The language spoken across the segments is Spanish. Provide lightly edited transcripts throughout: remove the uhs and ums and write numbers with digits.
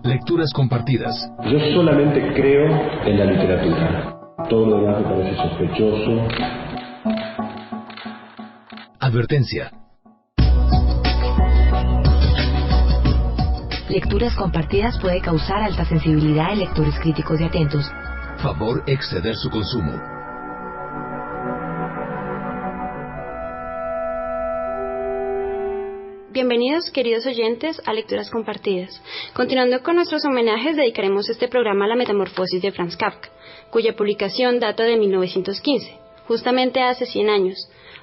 Lecturas compartidas. Yo solamente creo en la literatura. Todo lo demás me parece sospechoso. Advertencia. Lecturas compartidas puede causar alta sensibilidad en lectores críticos y atentos. Favor exceder su consumo. Bienvenidos, queridos oyentes, a Lecturas Compartidas. Continuando con nuestros homenajes, dedicaremos este programa a la Metamorfosis de Franz Kafka, cuya publicación data de 1915, justamente hace 100 años.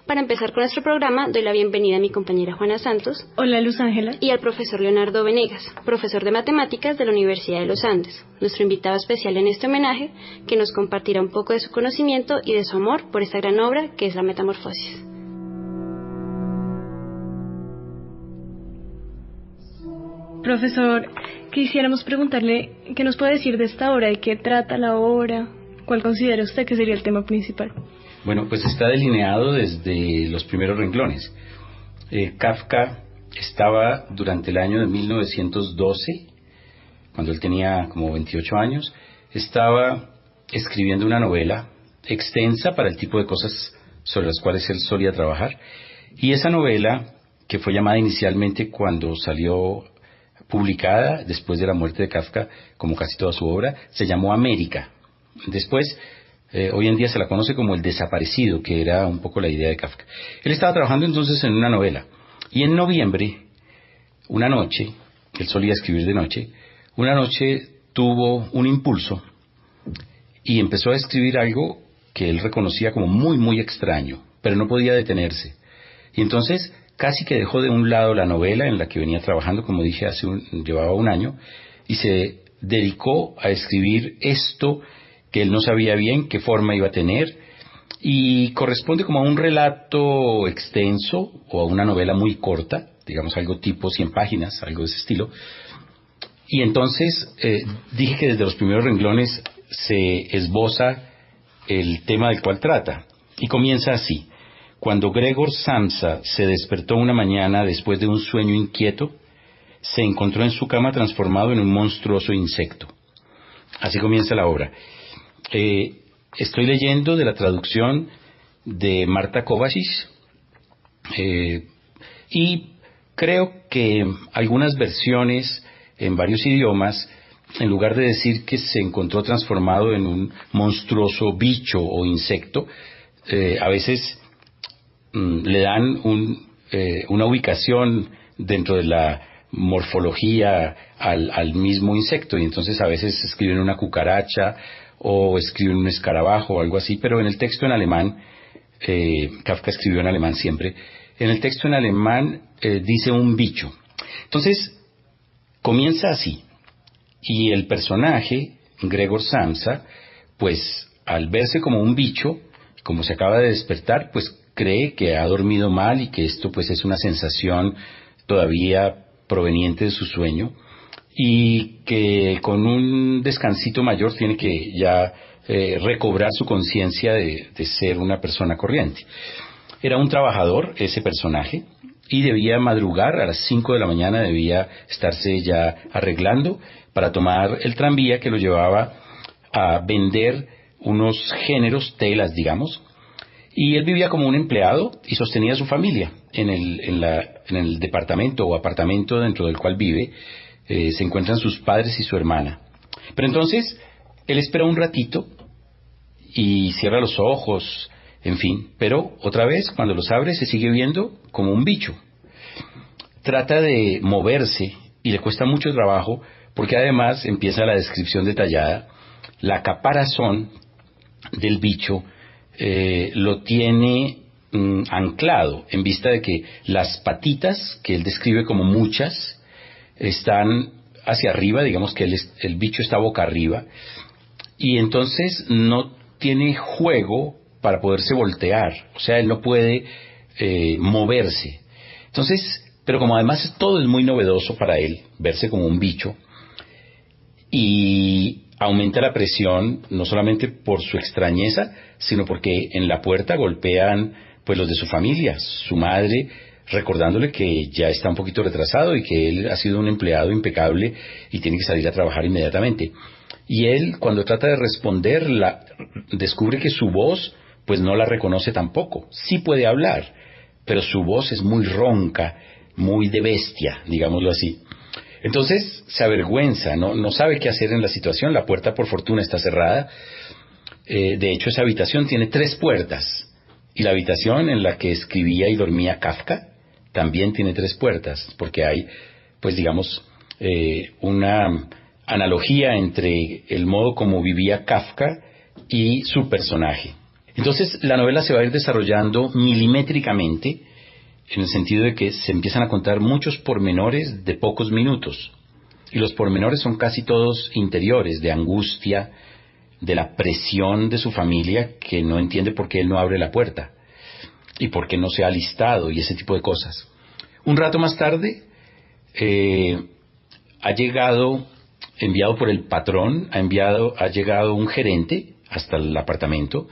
Para empezar con nuestro programa, doy la bienvenida a mi compañera Juana Santos. Hola, Luz Ángela. Y al profesor Leonardo Venegas, profesor de Matemáticas de la Universidad de los Andes, nuestro invitado especial en este homenaje, que nos compartirá un poco de su conocimiento y de su amor por esta gran obra que es la Metamorfosis. Profesor, quisiéramos preguntarle qué nos puede decir de esta obra, de qué trata la obra, cuál considera usted que sería el tema principal. Bueno, pues está delineado desde los primeros renglones. Kafka estaba durante el año de 1912, cuando él tenía como 28 años, estaba escribiendo una novela extensa para el tipo de cosas sobre las cuales él solía trabajar. Y esa novela, que fue llamada inicialmente cuando salió publicada después de la muerte de Kafka, como casi toda su obra, se llamó América. Después, hoy en día se la conoce como El Desaparecido, que era un poco la idea de Kafka. Él estaba trabajando entonces en una novela, y en noviembre, una noche, él solía escribir de noche, una noche tuvo un impulso y empezó a escribir algo que él reconocía como muy, muy extraño, pero no podía detenerse. Y entonces casi que dejó de un lado la novela en la que venía trabajando, como dije, llevaba un año, y se dedicó a escribir esto que él no sabía bien qué forma iba a tener, y corresponde como a un relato extenso o a una novela muy corta, digamos algo tipo 100 páginas, algo de ese estilo. Y entonces dije que desde los primeros renglones se esboza el tema del cual trata, y comienza así. Cuando Gregor Samsa se despertó una mañana después de un sueño inquieto, se encontró en su cama transformado en un monstruoso insecto. Así comienza la obra. Estoy leyendo de la traducción de Marta Kovačić, y creo que algunas versiones en varios idiomas, en lugar de decir que se encontró transformado en un monstruoso bicho o insecto, a veces le dan una ubicación dentro de la morfología al mismo insecto, y entonces a veces escriben una cucaracha o escriben un escarabajo o algo así, pero en el texto en alemán, Kafka escribió en alemán siempre, en el texto en alemán dice un bicho. Entonces comienza así, y el personaje, Gregor Samsa, pues al verse como un bicho, como se acaba de despertar, pues cree que ha dormido mal y que esto pues es una sensación todavía proveniente de su sueño, y que con un descansito mayor tiene que ya recobrar su conciencia de ser una persona corriente. Era un trabajador ese personaje, y debía madrugar a las 5 de la mañana, debía estarse ya arreglando para tomar el tranvía que lo llevaba a vender unos géneros, telas digamos, y él vivía como un empleado y sostenía a su familia en el departamento o apartamento dentro del cual vive. Se encuentran sus padres y su hermana. Pero entonces él espera un ratito y cierra los ojos, en fin, pero otra vez cuando los abre se sigue viendo como un bicho. Trata de moverse y le cuesta mucho trabajo, porque además empieza la descripción detallada. La caparazón del bicho lo tiene anclado, en vista de que las patitas, que él describe como muchas, están hacia arriba, digamos que el bicho está boca arriba, y entonces no tiene juego para poderse voltear, o sea, él no puede moverse. Entonces, pero como además todo es muy novedoso para él, verse como un bicho, y aumenta la presión, no solamente por su extrañeza, sino porque en la puerta golpean pues los de su familia. Su madre recordándole que ya está un poquito retrasado y que él ha sido un empleado impecable y tiene que salir a trabajar inmediatamente. Y él, cuando trata de responder, descubre que su voz pues no la reconoce tampoco. Sí puede hablar, pero su voz es muy ronca, muy de bestia, digámoslo así. Entonces se avergüenza, no sabe qué hacer en la situación. La puerta, por fortuna, está cerrada. De hecho, esa habitación tiene 3 puertas. Y la habitación en la que escribía y dormía Kafka también tiene 3 puertas, porque hay, pues digamos, una analogía entre el modo como vivía Kafka y su personaje. Entonces la novela se va a ir desarrollando milimétricamente, en el sentido de que se empiezan a contar muchos pormenores de pocos minutos, y los pormenores son casi todos interiores, de angustia, de la presión de su familia, que no entiende por qué él no abre la puerta y por qué no se ha alistado y ese tipo de cosas. Un rato más tarde ha llegado, enviado por el patrón, ha llegado un gerente hasta el apartamento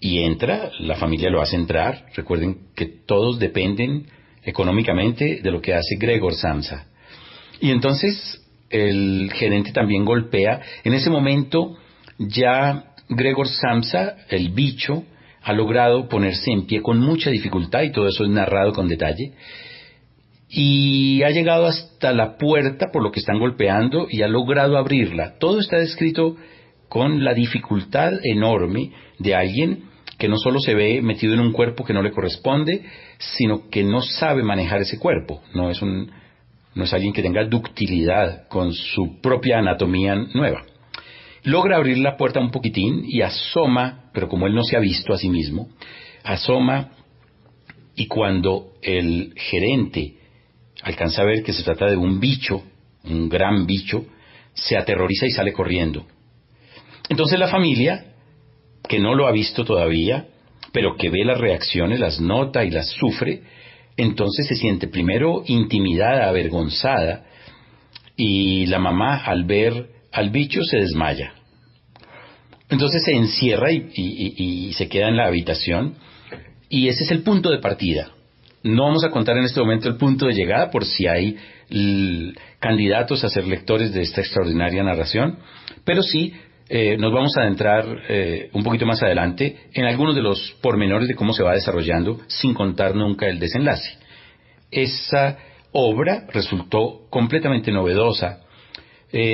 y entra, la familia lo hace entrar. Recuerden que todos dependen económicamente de lo que hace Gregor Samsa. Y entonces el gerente también golpea. En ese momento ya Gregor Samsa, el bicho, ha logrado ponerse en pie con mucha dificultad, y todo eso es narrado con detalle, y ha llegado hasta la puerta por lo que están golpeando y ha logrado abrirla. Todo está descrito con la dificultad enorme de alguien que no solo se ve metido en un cuerpo que no le corresponde, sino que no sabe manejar ese cuerpo. No es alguien que tenga ductilidad con su propia anatomía nueva. Logra abrir la puerta un poquitín y asoma, pero como él no se ha visto a sí mismo, asoma, y cuando el gerente alcanza a ver que se trata de un bicho, un gran bicho, se aterroriza y sale corriendo. Entonces la familia, que no lo ha visto todavía, pero que ve las reacciones, las nota y las sufre, entonces se siente primero intimidada, avergonzada, y la mamá, al ver al bicho, se desmaya. Entonces se encierra y se queda en la habitación, y ese es el punto de partida. No vamos a contar en este momento el punto de llegada, por si hay candidatos a ser lectores de esta extraordinaria narración, pero sí nos vamos a adentrar un poquito más adelante en algunos de los pormenores de cómo se va desarrollando, sin contar nunca el desenlace. Esa obra resultó completamente novedosa,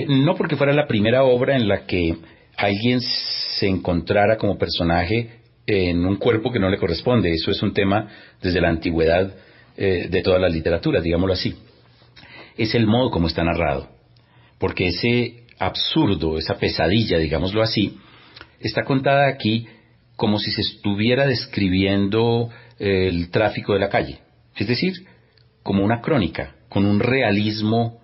no porque fuera la primera obra en la que alguien se encontrara como personaje en un cuerpo que no le corresponde. Eso es un tema desde la antigüedad de toda la literatura, digámoslo así. Es el modo como está narrado, porque ese absurdo, esa pesadilla, digámoslo así, está contada aquí como si se estuviera describiendo el tráfico de la calle, es decir, como una crónica, con un realismo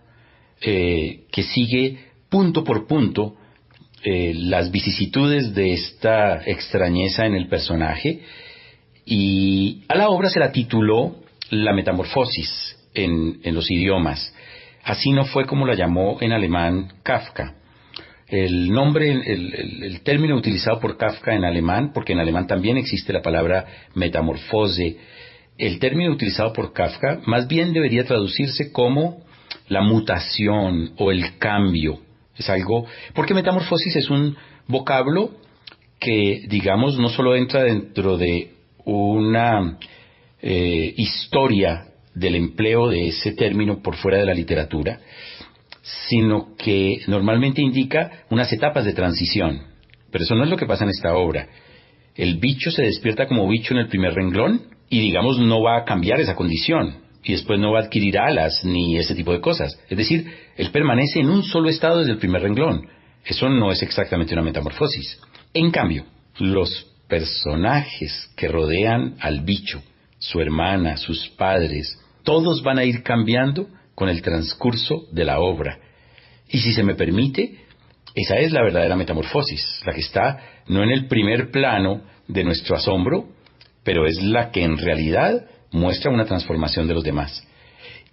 que sigue punto por punto las vicisitudes de esta extrañeza en el personaje, y a la obra se la tituló La Metamorfosis en los idiomas. Así no fue como la llamó en alemán Kafka. El nombre, el término utilizado por Kafka en alemán, porque en alemán también existe la palabra metamorfose, el término utilizado por Kafka más bien debería traducirse como la mutación o el cambio. Es algo, porque metamorfosis es un vocablo que, digamos, no solo entra dentro de una historia del empleo de ese término por fuera de la literatura, sino que normalmente indica unas etapas de transición. Pero eso no es lo que pasa en esta obra. El bicho se despierta como bicho en el primer renglón y, digamos, no va a cambiar esa condición, y después no va a adquirir alas ni ese tipo de cosas. Es decir, él permanece en un solo estado desde el primer renglón. Eso no es exactamente una metamorfosis. En cambio, los personajes que rodean al bicho, su hermana, sus padres, todos van a ir cambiando con el transcurso de la obra. Y si se me permite, esa es la verdadera metamorfosis, la que está no en el primer plano de nuestro asombro, pero es la que en realidad muestra una transformación de los demás.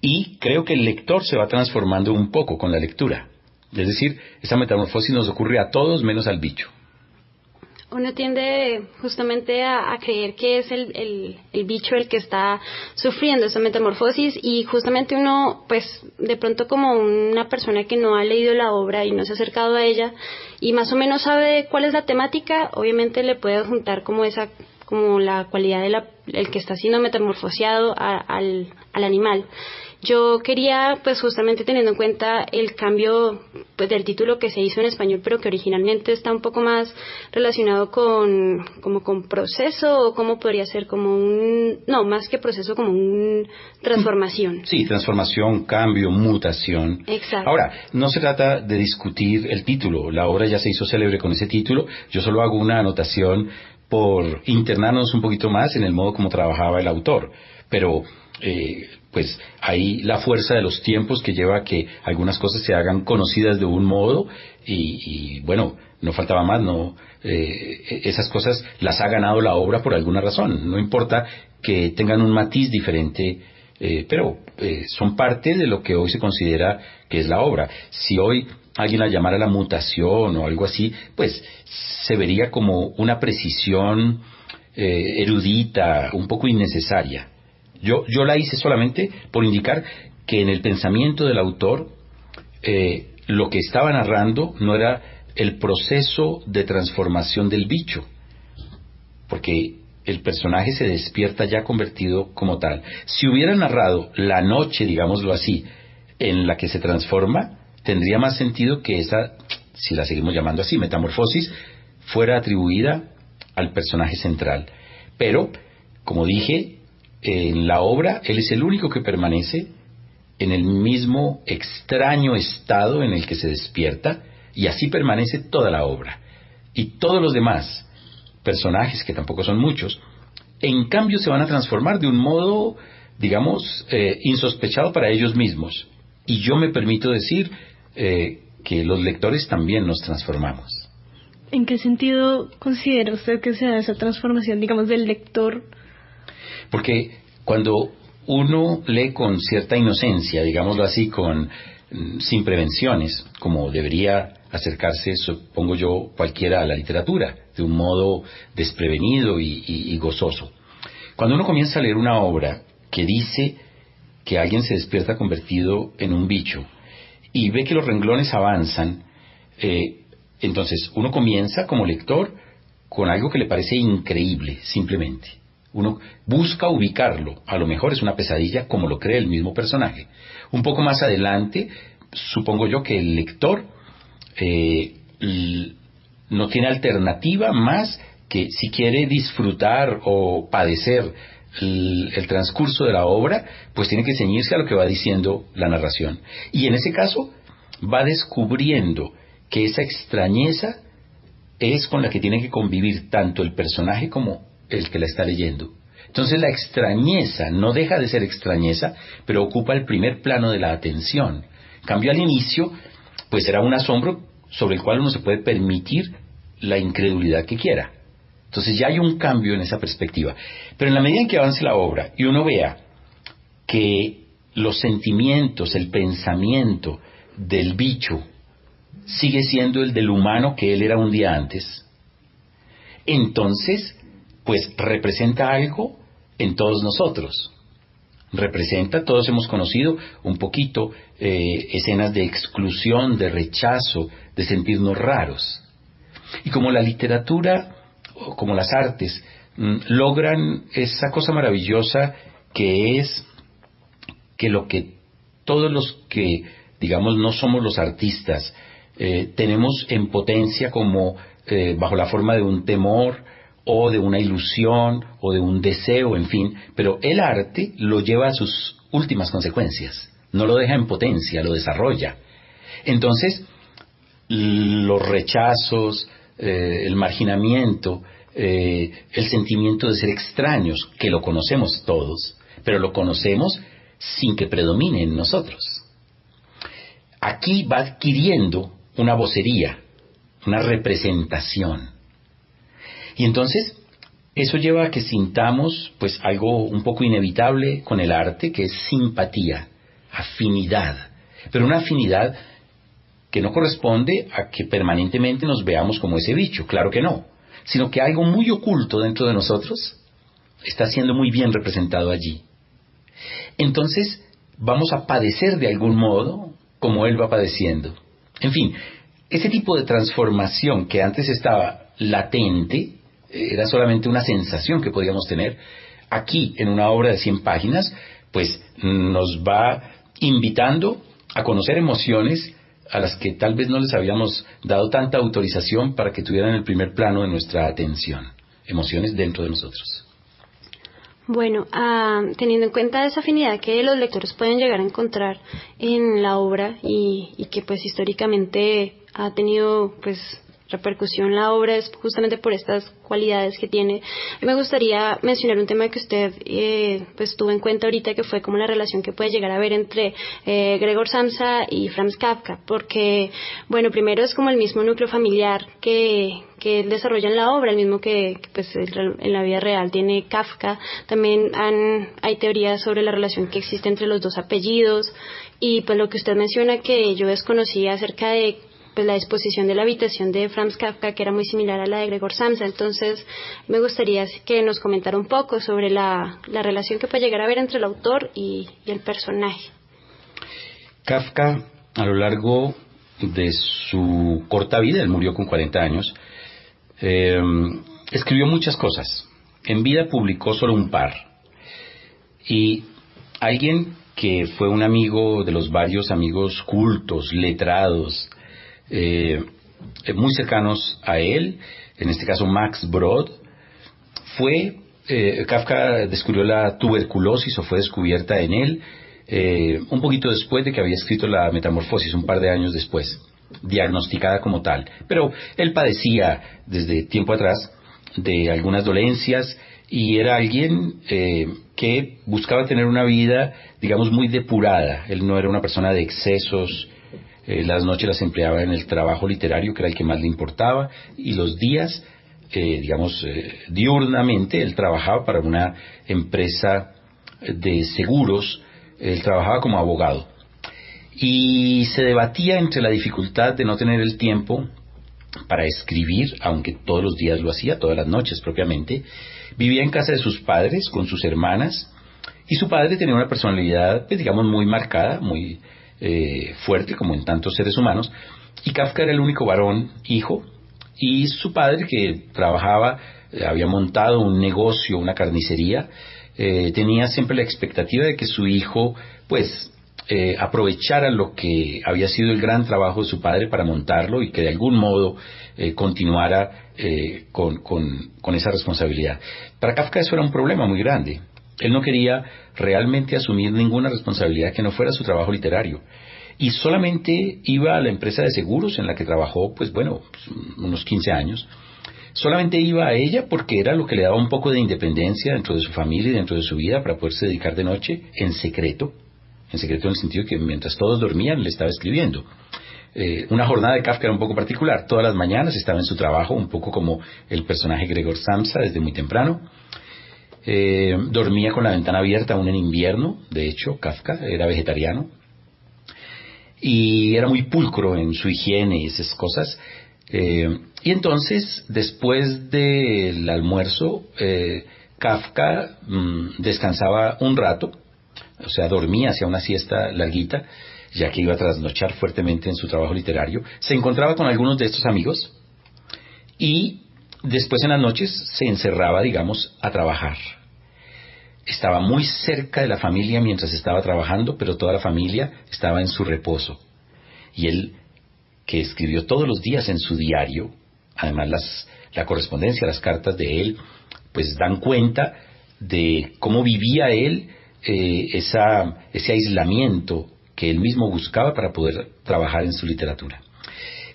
Y creo que el lector se va transformando un poco con la lectura. Es decir, esa metamorfosis nos ocurre a todos menos al bicho. Uno tiende justamente a creer que es el bicho el que está sufriendo esa metamorfosis, y justamente uno, pues de pronto como una persona que no ha leído la obra y no se ha acercado a ella y más o menos sabe cuál es la temática, obviamente le puede juntar como la cualidad el que está siendo metamorfoseado al animal. Yo quería, pues justamente teniendo en cuenta el cambio pues del título que se hizo en español, pero que originalmente está un poco más relacionado con proceso, o cómo podría ser más que proceso, como un transformación. Sí, transformación, cambio, mutación. Exacto. Ahora, no se trata de discutir el título, la obra ya se hizo célebre con ese título, yo solo hago una anotación por internarnos un poquito más en el modo como trabajaba el autor, pero pues hay la fuerza de los tiempos que lleva a que algunas cosas se hagan conocidas de un modo y bueno, no faltaba más, esas cosas las ha ganado la obra por alguna razón, no importa que tengan un matiz diferente, pero son parte de lo que hoy se considera que es la obra. Si hoy alguien la llamara la mutación o algo así, pues se vería como una precisión erudita, un poco innecesaria. Yo la hice solamente por indicar que en el pensamiento del autor lo que estaba narrando no era el proceso de transformación del bicho, porque el personaje se despierta ya convertido como tal. Si hubiera narrado la noche, digámoslo así, en la que se transforma, tendría más sentido que esa, si la seguimos llamando así, metamorfosis, fuera atribuida al personaje central. Pero, como dije, en la obra él es el único que permanece en el mismo extraño estado en el que se despierta, y así permanece toda la obra. Y todos los demás personajes, que tampoco son muchos, en cambio se van a transformar de un modo, digamos, insospechado para ellos mismos. Y yo me permito decir que los lectores también nos transformamos. ¿En qué sentido considera usted que se da esa transformación, digamos, del lector? Porque cuando uno lee con cierta inocencia, digámoslo así, sin prevenciones, como debería acercarse, supongo yo, cualquiera a la literatura, de un modo desprevenido y gozoso. Cuando uno comienza a leer una obra que dice que alguien se despierta convertido en un bicho y ve que los renglones avanzan, entonces uno comienza como lector con algo que le parece increíble, simplemente. Uno busca ubicarlo, a lo mejor es una pesadilla como lo cree el mismo personaje. Un poco más adelante, supongo yo que el lector no tiene alternativa más que, si quiere disfrutar o padecer el transcurso de la obra, pues tiene que ceñirse a lo que va diciendo la narración. Y en ese caso va descubriendo que esa extrañeza es con la que tiene que convivir tanto el personaje como el que la está leyendo. Entonces la extrañeza no deja de ser extrañeza, pero ocupa el primer plano de la atención. En cambio, al inicio, pues era un asombro sobre el cual uno se puede permitir la incredulidad que quiera. Entonces ya hay un cambio en esa perspectiva. Pero en la medida en que avance la obra y uno vea que los sentimientos, el pensamiento del bicho sigue siendo el del humano que él era un día antes, entonces pues representa algo en todos nosotros. Todos hemos conocido un poquito escenas de exclusión, de rechazo, de sentirnos raros. Y como la literatura, o como las artes, logran esa cosa maravillosa que es que lo que todos los que, digamos, no somos los artistas, tenemos en potencia como bajo la forma de un temor, o de una ilusión, o de un deseo, en fin, pero el arte lo lleva a sus últimas consecuencias, no lo deja en potencia, lo desarrolla. Entonces, los rechazos, el marginamiento, el sentimiento de ser extraños, que lo conocemos todos, pero lo conocemos sin que predomine en nosotros. Aquí va adquiriendo una vocería, una representación. Y entonces, eso lleva a que sintamos pues algo un poco inevitable con el arte, que es simpatía, afinidad. Pero una afinidad que no corresponde a que permanentemente nos veamos como ese bicho, claro que no. sino que algo muy oculto dentro de nosotros está siendo muy bien representado allí. Entonces vamos a padecer de algún modo como él va padeciendo. En fin, ese tipo de transformación que antes estaba latente, era solamente una sensación que podíamos tener, aquí en una obra de 100 páginas, pues nos va invitando a conocer emociones a las que tal vez no les habíamos dado tanta autorización para que tuvieran el primer plano de nuestra atención. Emociones dentro de nosotros. Bueno, teniendo en cuenta esa afinidad que los lectores pueden llegar a encontrar en la obra y que pues históricamente ha tenido pues repercusión la obra es justamente por estas cualidades que tiene. Me gustaría mencionar un tema que usted pues tuvo en cuenta ahorita, que fue como la relación que puede llegar a haber entre Gregor Samsa y Franz Kafka, porque bueno, primero es como el mismo núcleo familiar que él desarrolla en la obra, el mismo que pues en la vida real tiene Kafka. También hay teorías sobre la relación que existe entre los dos apellidos, y pues lo que usted menciona que yo desconocía acerca de pues la disposición de la habitación de Franz Kafka, que era muy similar a la de Gregor Samsa. Entonces me gustaría que nos comentara un poco sobre la relación que puede llegar a haber entre el autor y el personaje. Kafka, a lo largo de su corta vida, él murió con 40 años, escribió muchas cosas. En vida publicó solo un par. Y alguien que fue un amigo de los varios amigos cultos, letrados, muy cercanos a él, en este caso Max Brod, Kafka descubrió la tuberculosis, o fue descubierta en él, un poquito después de que había escrito la Metamorfosis, un par de años después, diagnosticada como tal. Pero él padecía desde tiempo atrás de algunas dolencias y era alguien que buscaba tener una vida, digamos, muy depurada. Él no era una persona de excesos. Las noches las empleaba en el trabajo literario, que era el que más le importaba, y los días, diurnamente, él trabajaba para una empresa de seguros. Él trabajaba como abogado y se debatía entre la dificultad de no tener el tiempo para escribir, aunque todos los días lo hacía, todas las noches propiamente. Vivía en casa de sus padres con sus hermanas, y su padre tenía una personalidad, pues, digamos, muy marcada, muy fuerte, como en tantos seres humanos, y Kafka era el único varón hijo, y su padre, que trabajaba, había montado un negocio, una carnicería, tenía siempre la expectativa de que su hijo pues aprovechara lo que había sido el gran trabajo de su padre para montarlo, y que de algún modo continuara con esa responsabilidad. Para Kafka eso era un problema muy grande. Él no quería realmente asumir ninguna responsabilidad que no fuera su trabajo literario, y solamente iba a la empresa de seguros en la que trabajó unos 15 años. Solamente iba a ella porque era lo que le daba un poco de independencia dentro de su familia y dentro de su vida, para poderse dedicar de noche en secreto en el sentido que mientras todos dormían le estaba escribiendo. Una jornada de Kafka era un poco particular. Todas las mañanas estaba en su trabajo, un poco como el personaje Gregor Samsa, desde muy temprano. Dormía con la ventana abierta aún en invierno. De hecho, Kafka era vegetariano y era muy pulcro en su higiene y esas cosas. Y entonces, después del almuerzo, Kafka descansaba un rato, o sea, dormía, hacía una siesta larguita, ya que iba a trasnochar fuertemente en su trabajo literario. Se encontraba con algunos de estos amigos y después en las noches se encerraba, digamos, a trabajar. Estaba muy cerca de la familia mientras estaba trabajando, pero toda la familia estaba en su reposo. Y él, que escribió todos los días en su diario, además la correspondencia, las cartas de él, pues dan cuenta de cómo vivía él ese aislamiento que él mismo buscaba para poder trabajar en su literatura.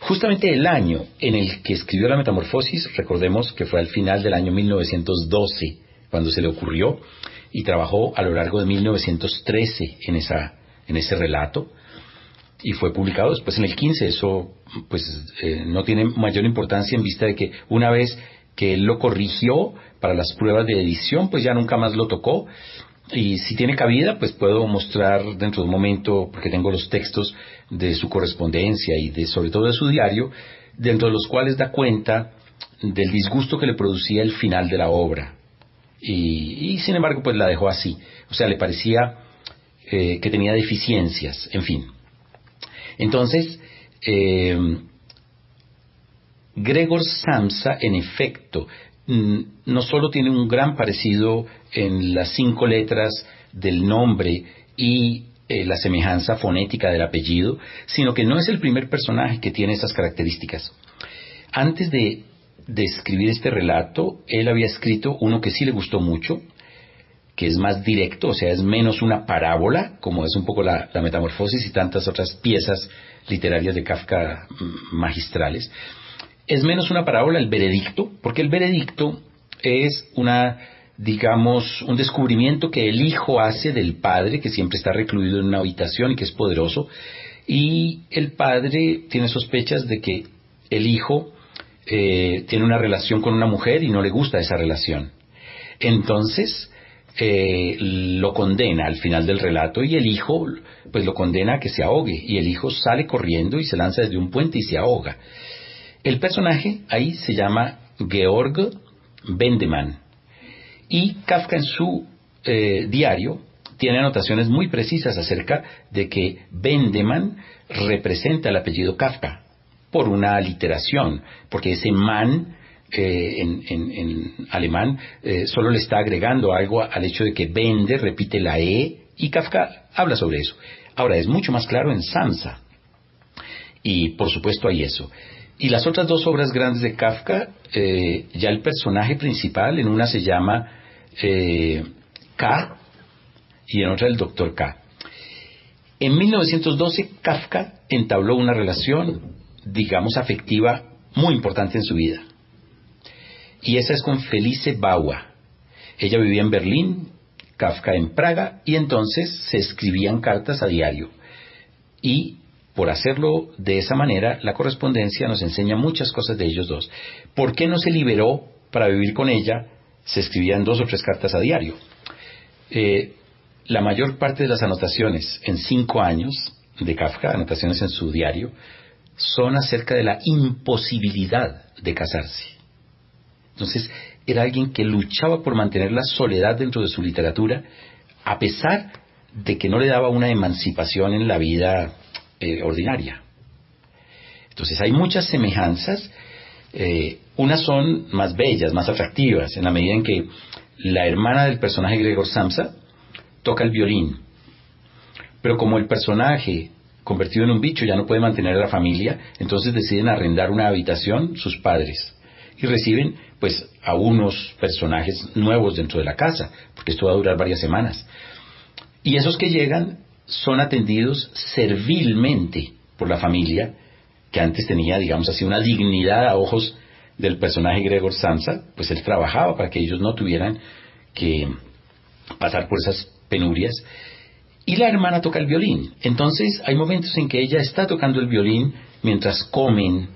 Justamente el año en el que escribió la Metamorfosis, recordemos que fue al final del año 1912 cuando se le ocurrió, y trabajó a lo largo de 1913 en ese relato, y fue publicado después en el 15. Eso no tiene mayor importancia en vista de que una vez que él lo corrigió para las pruebas de edición, pues ya nunca más lo tocó. Y si tiene cabida, pues puedo mostrar dentro de un momento, porque tengo los textos de su correspondencia y sobre todo de su diario, dentro de los cuales da cuenta del disgusto que le producía el final de la obra. Y sin embargo, pues la dejó así. O sea, le parecía que tenía deficiencias, en fin. Entonces, Gregor Samsa, en efecto, no solo tiene un gran parecido en las 5 letras del nombre y la semejanza fonética del apellido, sino que no es el primer personaje que tiene esas características. Antes de escribir este relato, él había escrito uno que sí le gustó mucho, que es más directo, o sea, es menos una parábola, como es un poco la Metamorfosis y tantas otras piezas literarias de Kafka magistrales. Es menos una parábola, el veredicto, porque el veredicto es un descubrimiento que el hijo hace del padre, que siempre está recluido en una habitación y que es poderoso, y el padre tiene sospechas de que el hijo tiene una relación con una mujer y no le gusta esa relación. Entonces lo condena al final del relato, y el hijo pues lo condena a que se ahogue, y el hijo sale corriendo y se lanza desde un puente y se ahoga. El personaje ahí se llama Georg Bendemann, y Kafka en su diario tiene anotaciones muy precisas acerca de que Bendemann representa el apellido Kafka por una aliteración, porque ese man en alemán solo le está agregando algo al hecho de que Bende repite la E, y Kafka habla sobre eso. Ahora, es mucho más claro en Samsa, y por supuesto hay eso. Y las otras 2 obras grandes de Kafka, ya el personaje principal, en una se llama K y en otra el Dr. K. En 1912 Kafka entabló una relación, digamos, afectiva muy importante en su vida. Y esa es con Felice Bauer. Ella vivía en Berlín, Kafka en Praga, y entonces se escribían cartas a diario. Y por hacerlo de esa manera, la correspondencia nos enseña muchas cosas de ellos dos. ¿Por qué no se liberó para vivir con ella? Se escribían 2 o 3 cartas a diario. La mayor parte de las anotaciones en 5 años de Kafka, anotaciones en su diario, son acerca de la imposibilidad de casarse. Entonces, era alguien que luchaba por mantener la soledad dentro de su literatura, a pesar de que no le daba una emancipación en la vida ordinaria. Entonces hay muchas semejanzas, unas son más bellas, más atractivas, en la medida en que la hermana del personaje Gregor Samsa toca el violín, pero como el personaje convertido en un bicho ya no puede mantener a la familia, entonces deciden arrendar una habitación sus padres y reciben pues a unos personajes nuevos dentro de la casa, porque esto va a durar varias semanas, y esos que llegan son atendidos servilmente por la familia, que antes tenía, digamos así, una dignidad a ojos del personaje Gregor Samsa. Pues él trabajaba para que ellos no tuvieran que pasar por esas penurias. Y la hermana toca el violín. Entonces hay momentos en que ella está tocando el violín mientras comen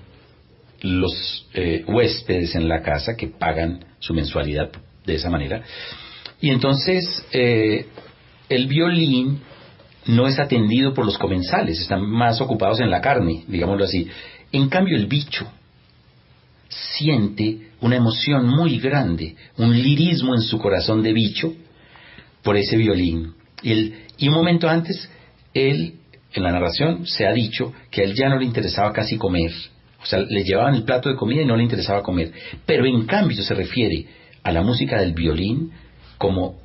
los huéspedes en la casa, que pagan su mensualidad de esa manera. Y entonces el violín no es atendido por los comensales, están más ocupados en la carne, digámoslo así. En cambio, el bicho siente una emoción muy grande, un lirismo en su corazón de bicho por ese violín. Y un momento antes, él, en la narración, se ha dicho que a él ya no le interesaba casi comer. O sea, le llevaban el plato de comida y no le interesaba comer. Pero en cambio se refiere a la música del violín como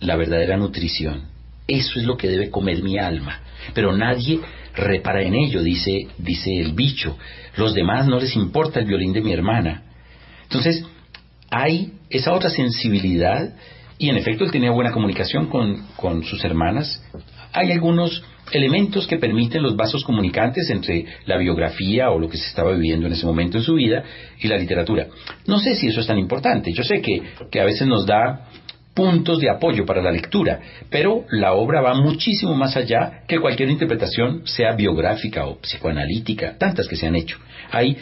la verdadera nutrición. Eso es lo que debe comer mi alma. Pero nadie repara en ello, dice el bicho. Los demás no les importa el violín de mi hermana. Entonces, hay esa otra sensibilidad, y en efecto él tenía buena comunicación con sus hermanas. Hay algunos elementos que permiten los vasos comunicantes entre la biografía o lo que se estaba viviendo en ese momento en su vida y la literatura. No sé si eso es tan importante. Yo sé que a veces nos da puntos de apoyo para la lectura, pero la obra va muchísimo más allá que cualquier interpretación, sea biográfica o psicoanalítica, tantas que se han hecho. Hay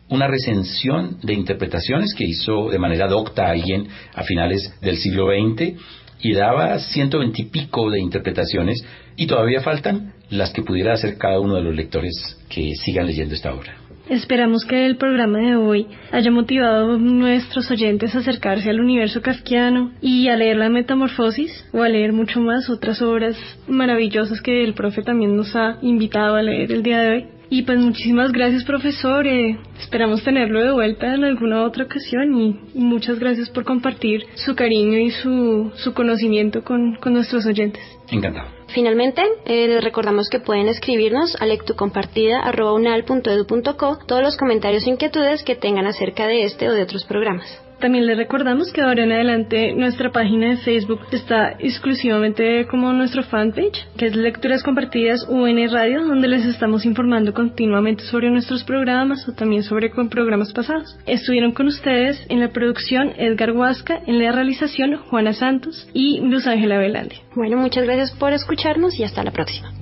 una recensión de interpretaciones que hizo de manera docta alguien a finales del siglo XX, y daba 120 y pico de interpretaciones, y todavía faltan las que pudiera hacer cada uno de los lectores que sigan leyendo esta obra. Esperamos que el programa de hoy haya motivado a nuestros oyentes a acercarse al universo kafkiano y a leer La Metamorfosis, o a leer mucho más otras obras maravillosas que el profe también nos ha invitado a leer el día de hoy. Y pues muchísimas gracias, profesor. Esperamos tenerlo de vuelta en alguna otra ocasión y muchas gracias por compartir su cariño y su conocimiento con nuestros oyentes. Encantado. Finalmente, les recordamos que pueden escribirnos a lectucompartida@unal.edu.co todos los comentarios e inquietudes que tengan acerca de este o de otros programas. También les recordamos que ahora en adelante nuestra página de Facebook está exclusivamente como nuestro fanpage, que es Lecturas Compartidas UN Radio, donde les estamos informando continuamente sobre nuestros programas o también sobre programas pasados. Estuvieron con ustedes en la producción Edgar Huasca, en la realización Juana Santos y Luz Ángela Velandia. Bueno, muchas gracias por escucharnos y hasta la próxima.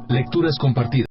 Lecturas compartidas.